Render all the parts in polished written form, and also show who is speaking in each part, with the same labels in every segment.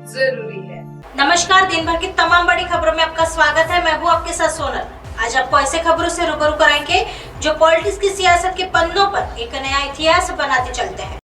Speaker 1: जरूरी है।
Speaker 2: नमस्कार, दिन भर की तमाम बड़ी खबरों में आपका स्वागत है। मैं हूँ आपके साथ सोनल। आज आपको ऐसे खबरों से रूबरू कराएंगे जो पॉलिटिक्स की सियासत के पन्नों पर एक नया इतिहास बनाते चलते हैं।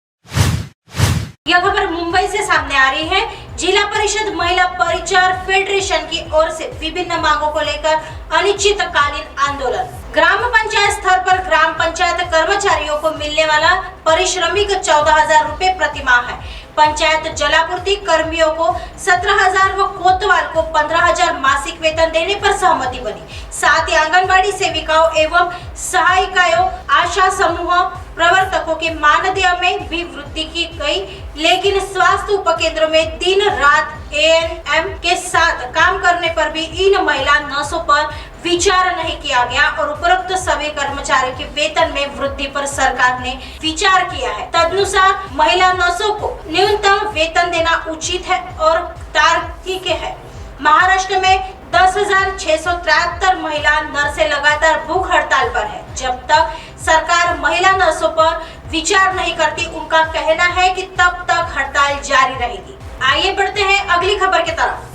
Speaker 2: यह खबर मुंबई से सामने आ रही है। जिला परिषद महिला परिचार फेडरेशन की ओर से विभिन्न मांगों को लेकर अनिश्चितकालीन आंदोलन। ग्राम पंचायत स्तर पर ग्राम पंचायत कर्मचारियों को मिलने वाला पारिश्रमिक 14,000 रूपए प्रतिमाह है। पंचायत जलापूर्ति कर्मियों को 17,000 व कोतवाल को 15,000 मासिक वेतन देने पर सहमति बनी। साथ ही आंगनबाड़ी सेविकाओं एवं सहायिकाओं, आशा समूह प्रवर्तकों के मानदेय में भी वृद्धि की गई, लेकिन स्वास्थ्य उपकेंद्रों में दिन रात एएनएम के साथ काम करने पर भी इन महिला नर्सों पर विचार नहीं किया गया और उपरोक्त सभी कर्मचारियों के वेतन में वृद्धि पर सरकार ने विचार किया है। तदनुसार महिला नर्सों को न्यूनतम वेतन देना उचित है और तार्किक है। महाराष्ट्र में 10,673 महिला नर्सें लगातार भूख हड़ताल पर है। जब तक सरकार महिला नर्सों पर विचार नहीं करती, उनका कहना है कि तब तक हड़ताल जारी रहेगी। आइए बढ़ते हैं अगली खबर की तरफ।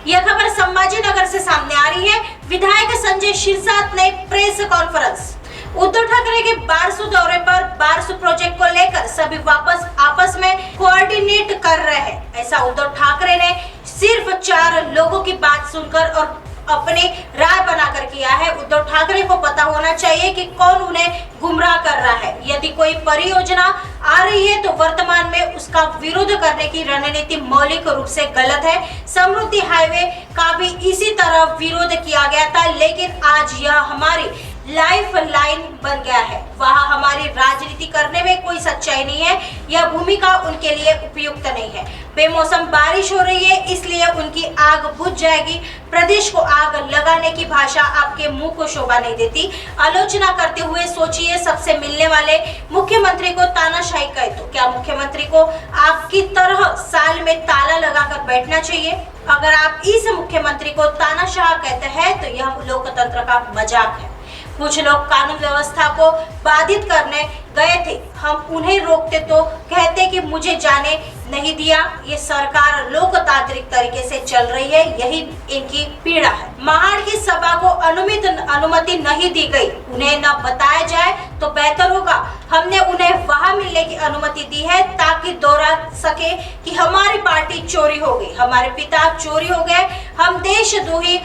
Speaker 2: यह खबर संभाजीनगर से सामने आ रही है। विधायक संजय शिरसाट ने प्रेस कॉन्फ्रेंस। उद्धव ठाकरे के बारसू दौरे पर बारसू प्रोजेक्ट को लेकर सभी वापस आपस में कोऑर्डिनेट कर रहे हैं। ऐसा उद्धव ठाकरे ने सिर्फ 4 लोगों की बात सुनकर और अपने राय बनाकर किया है। उद्धव ठाकरे को पता होना चाहिए कि कौन उन्हें गुमराह कर रहा है। यदि कोई परियोजना आ रही है तो वर्तमान में उसका विरोध करने की रणनीति मौलिक रूप से गलत है। समृद्धि हाईवे का भी इसी तरह विरोध किया गया था, लेकिन आज यह हमारी लाइफ लाइन बन गया है। वहाँ हमारी राजनीति करने में कोई सच्चाई नहीं है। यह भूमिका उनके लिए उपयुक्त नहीं है। बेमौसम बारिश हो रही है, इसलिए उनकी आग बुझ जाएगी। प्रदेश को आग लगाने की भाषा आपके मुंह को शोभा नहीं देती। आलोचना करते हुए सोचिए, सबसे मिलने वाले मुख्यमंत्री को तानाशाही कहे तो क्या मुख्यमंत्री को आपकी तरह साल में ताला लगाकर बैठना चाहिए? अगर आप इस मुख्यमंत्री को तानाशाह कहते हैं तो यह लोकतंत्र का मजाक है। कुछ लोग कानून व्यवस्था को बाधित करने गए थे, हम उन्हें रोकते तो कहते कि मुझे जाने नहीं दिया। ये सरकार लोकतांत्रिक तरीके से चल रही है, यही इनकी पीड़ा है। महाड़ की सभा को अनुमति नहीं दी गई, उन्हें न बताया जाए तो बेहतर होगा। हमने उन्हें वहां मिलने की अनुमति दी है ताकि दोहरा सके कि हमारी पार्टी चोरी हो गई, हमारे पिता चोरी हो गए। हम देशद्रोही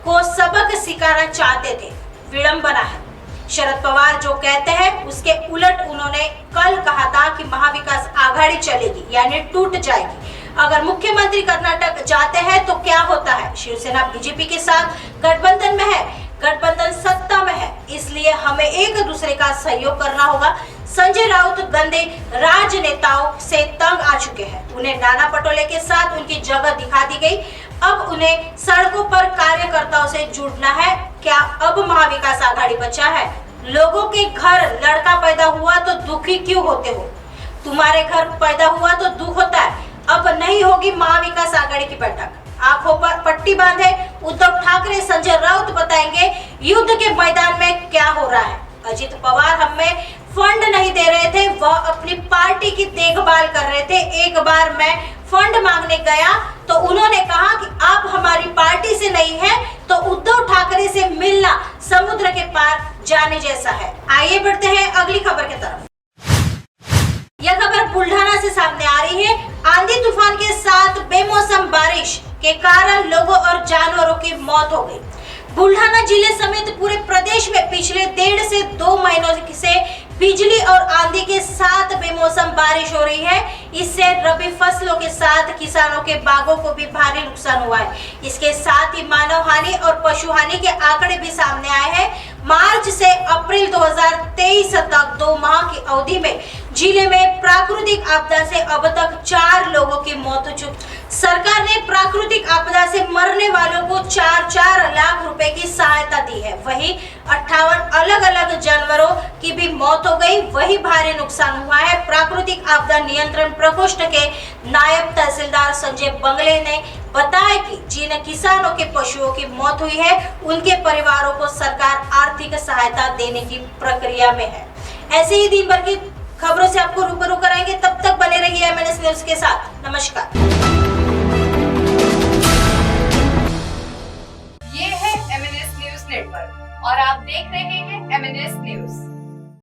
Speaker 2: को सबक सिखाना चाहते थे। विडंबना है। शरद पवार जो कहते हैं उसके उलट उन्होंने कल कहा था कि महाविकास आघाड़ी चलेगी, यानी टूट जाएगी। अगर मुख्यमंत्री कर्नाटक जाते हैं तो क्या होता है? शिवसेना बीजेपी के साथ गठबंधन में है, गठबंधन सत्ता में है, इसलिए हमें एक दूसरे का सहयोग करना होगा। संजय राउत गंदे राजनेताओं से तंग आ चुके हैं। उन्हें नाना पटोले के साथ उनकी जगह दिखा दी गई। अब उन्हें सड़कों पर कार्यकर्ताओं से जुड़ना है। क्या अब महाविकास आघाड़ी बचा है? लोगों के घर लड़का पैदा हुआ तो दुखी क्यों होते हो? तुम्हारे घर पैदा हुआ तो दुख होता है। अब नहीं होगी महाविकास आघाड़ी की बैठक। आंखों पर पट्टी बांधे उद्धव ठाकरे, संजय राउत बताएंगे युद्ध के मैदान में क्या हो रहा है। अजित पवार हमें फंड नहीं दे रहे थे, वह अपनी पार्टी की देखभाल कर रहे थे। एक बार मैं फंड मांगने गया तो उन्होंने कहा कि आप हमारी पार्टी से नहीं है, तो उद्धव ठाकरे से मिलना समुद्र के पार जाने जैसा है। आइए बढ़ते हैं अगली खबर की तरफ। यह खबर बुल्ढाना से सामने आ रही है। आंधी तूफान के साथ बेमौसम बारिश के कारण लोगों और जानवरों की मौत हो गई। बुल्ढाना जिले समेत पूरे प्रदेश में पिछले 1.5 से 2 महीनों से बिजली और आंधी के साथ बेमौसम बारिश हो रही है। इससे रबी फसलों के साथ किसानों के बागों को भी भारी नुकसान हुआ है। इसके साथ ही मानव हानि और पशु हानि के आंकड़े भी सामने आए हैं। मार्च से अप्रैल 2023 तक 2 माह की अवधि में जिले में प्राकृतिक आपदा से अब तक 4 लोगों की मौत हो चुकी। सरकार ने प्राकृतिक आपदा से मरने वालों को 4-4 लाख रुपए की सहायता दी है। वहीं 58 अलग अलग जानवरों की भी मौत हो गई। वही भारी नुकसान हुआ है। प्राकृतिक आपदा नियंत्रण प्रकोष्ठ के नायब तहसीलदार संजय बंगले ने बताया कि जिन किसानों के पशुओं की मौत हुई है उनके परिवारों को सरकार आर्थिक सहायता देने की प्रक्रिया में है। ऐसे ही दिन भर की खबरों से आपको रूबरू कराएंगे। तब तक बने रहिए एमएनएस न्यूज के साथ। नमस्कार।
Speaker 1: ये है एमएनएस न्यूज नेटवर्क और आप देख रहे हैं एमएनएस न्यूज।